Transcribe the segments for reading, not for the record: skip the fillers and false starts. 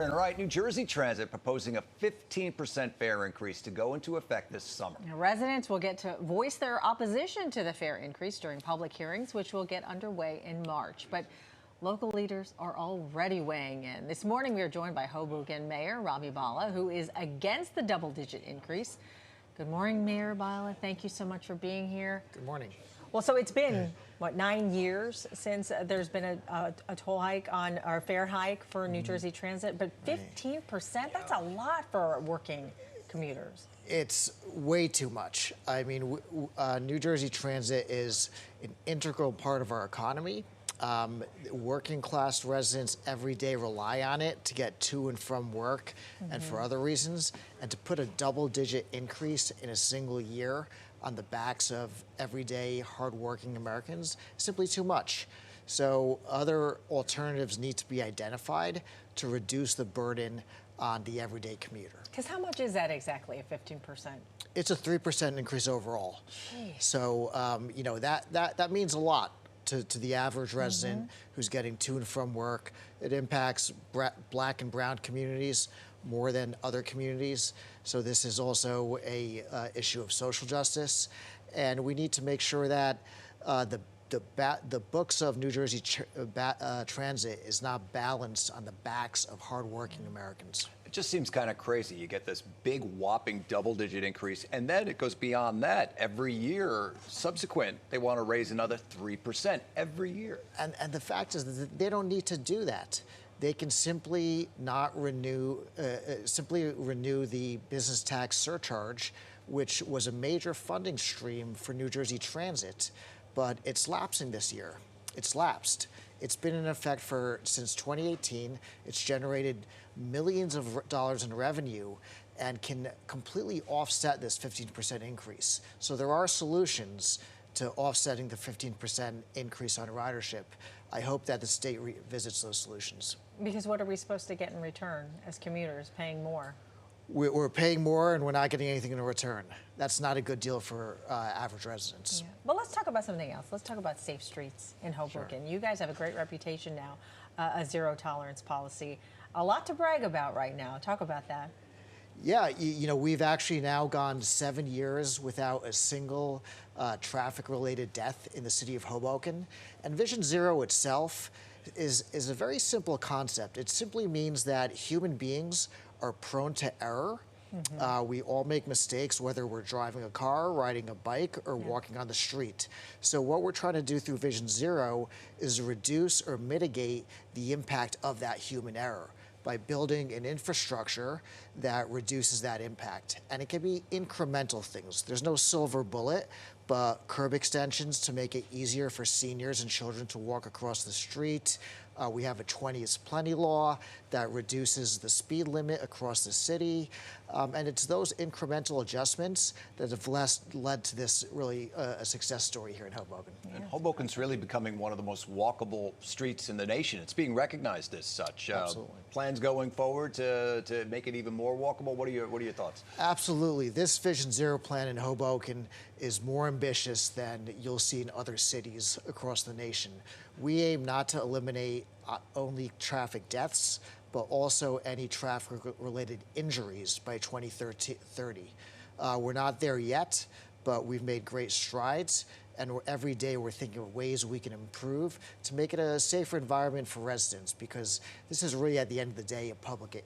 And right, New Jersey Transit proposing a 15% fare increase to go into effect this summer. Now, residents will get to voice their opposition to the fare increase during public hearings, which will get underway in March. But local leaders are already weighing in. This morning, we are joined by Hoboken Mayor Ravi Bhalla, who is against the double-digit increase. Good morning, Mayor Bhalla. Thank you so much for being here. Good morning. Well, so it's been, what, 9 years since there's been a toll hike or fare hike for New Jersey Transit, but 15%, that's a lot for working commuters. It's way too much. I mean, New Jersey Transit is an integral part of our economy. Working class residents every day rely on it to get to and from work and for other reasons. And to put a double-digit increase in a single year on the backs of everyday hardworking Americans is simply too much. So other alternatives need to be identified to reduce the burden on the everyday commuter. Because how much is that exactly, a 15%? It's a 3% increase overall. Jeez. So, you know, that means a lot to the average resident who's getting to and from work. It impacts Black and brown communities more than other communities. So this is also a issue of social justice. And we need to make sure that the books of New Jersey Transit is not balanced on the backs of hardworking Americans. It just seems kind of crazy. You get this big whopping double-digit increase, and then it goes beyond that. Every year subsequent, they want to raise another 3% every year. And the fact is that they don't need to do that. They can simply not renew the business tax surcharge, which was a major funding stream for New Jersey Transit, but it's lapsing this year. It's lapsed. It's been in effect since 2018. It's generated millions of dollars in revenue and can completely offset this 15% increase. So there are solutions to offsetting the 15% increase on ridership. I hope that the state revisits those solutions. Because what are we supposed to get in return as commuters, paying more? We're paying more and we're not getting anything in return. That's not a good deal for average residents. Yeah. Well, let's talk about something else. Let's talk about safe streets in Hoboken. Sure. You guys have a great reputation now, a zero tolerance policy. A lot to brag about right now. Talk about that. Yeah, you know, we've actually now gone 7 years without a single traffic-related death in the city of Hoboken. And Vision Zero itself is a very simple concept. It simply means that human beings are prone to error. We all make mistakes, whether we're driving a car, riding a bike, or walking on the street. So what we're trying to do through Vision Zero is reduce or mitigate the impact of that human error by building an infrastructure that reduces that impact. And it can be incremental things. There's no silver bullet, but curb extensions to make it easier for seniors and children to walk across the street. We have a 20 is plenty law that reduces the speed limit across the city. And it's those incremental adjustments that have led to this really a success story here in Hoboken. Yeah. And Hoboken's really becoming one of the most walkable streets in the nation. It's being recognized as such. Absolutely. Plans going forward to make it even more walkable? What are your thoughts? Absolutely. This Vision Zero plan in Hoboken is more ambitious than you'll see in other cities across the nation. We aim not to eliminate only traffic deaths, but also any traffic-related injuries by 2030. We're not there yet, but we've made great strides, and every day we're thinking of ways we can improve to make it a safer environment for residents, because this is really, at the end of the day, a public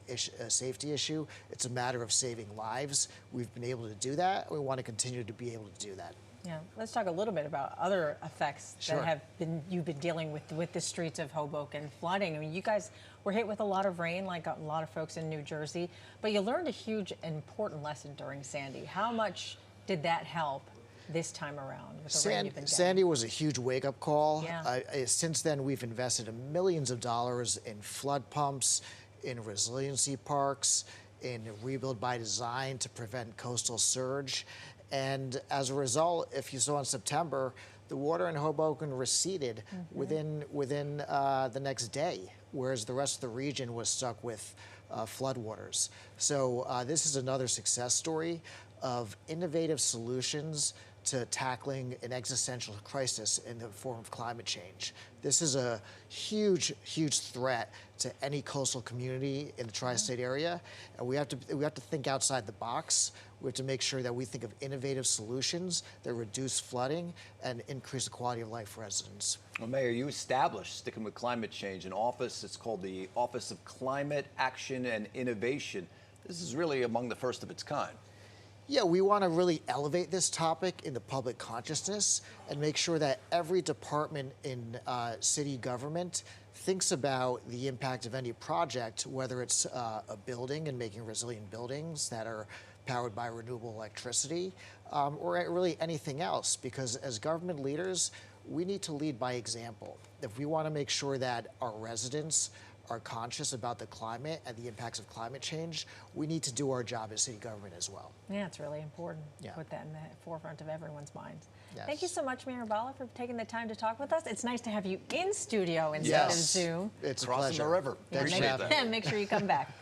safety issue. It's a matter of saving lives. We've been able to do that. We want to continue to be able to do that. Yeah, let's talk a little bit about other effects that you've been dealing with the streets of Hoboken. Flooding. I mean, you guys were hit with a lot of rain, like a lot of folks in New Jersey, but you learned a huge, important lesson during Sandy. How much did that help this time around with the rain you've been getting? Sandy was a huge wake-up call. Yeah. Since then, we've invested millions of dollars in flood pumps, in resiliency parks, in rebuild by design to prevent coastal surge. And as a result, if you saw in September, the water in Hoboken receded within the next day, whereas the rest of the region was stuck with floodwaters. So this is another success story of innovative solutions to tackling an existential crisis in the form of climate change. This is a huge, huge threat to any coastal community in the tri-state area, and we have to think outside the box. We have to make sure that we think of innovative solutions that reduce flooding and increase the quality of life for residents. Well, Mayor, you established, sticking with climate change, an office. It's called the Office of Climate Action and Innovation. This is really among the first of its kind. Yeah, we want to really elevate this topic in the public consciousness and make sure that every department in city government thinks about the impact of any project, whether it's a building and making resilient buildings that are powered by renewable electricity, or really anything else, because as government leaders, we need to lead by example. If we want to make sure that our residents are conscious about the climate and the impacts of climate change, we need to do our job as city government as well. Yeah, it's really important to Yeah. put that in the forefront of everyone's minds. Yes. Thank you so much, Mayor Bhalla, for taking the time to talk with us. It's nice to have you in studio instead Yes. of Zoom. It's a Crossing pleasure. the river. Yeah, Appreciate that. make sure you come back.